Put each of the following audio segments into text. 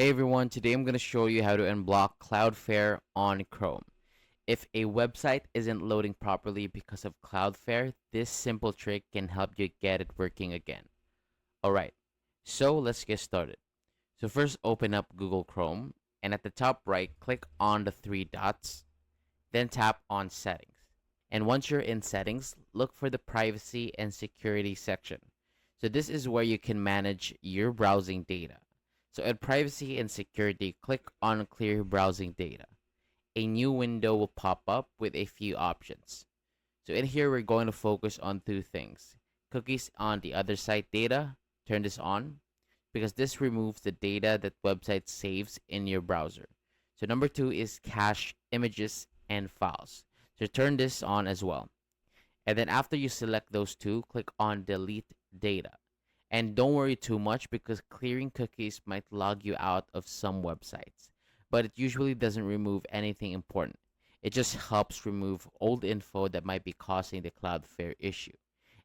Hey everyone, today I'm going to show you how to unblock Cloudflare on Chrome. If a website isn't loading properly because of Cloudflare, this simple trick can help you get it working again. Alright, so let's get started. So first open up Google Chrome and at the top right, click on the three dots, then tap on Settings. And once you're in Settings, look for the Privacy and Security section. So this is where you can manage your browsing data. So at Privacy and Security, click on Clear Browsing Data. A new window will pop up with a few options. So in here, we're going to focus on two things. Cookies on the other site data, turn this on because this removes the data that website saves in your browser. So number two is cache images and files. So turn this on as well. And then after you select those two, click on delete data. And don't worry too much because clearing cookies might log you out of some websites, but it usually doesn't remove anything important. It just helps remove old info that might be causing the Cloudflare issue.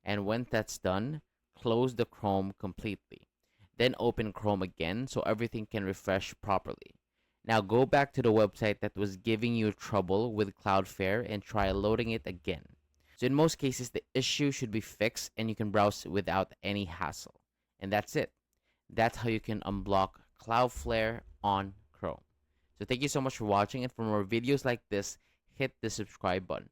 And when that's done, close the Chrome completely. Then open Chrome again so everything can refresh properly. Now go back to the website that was giving you trouble with Cloudflare and try loading it again. So in most cases, the issue should be fixed and you can browse without any hassle. And that's it. That's how you can unblock Cloudflare on Chrome. So thank you so much for watching, and for more videos like this, hit the subscribe button.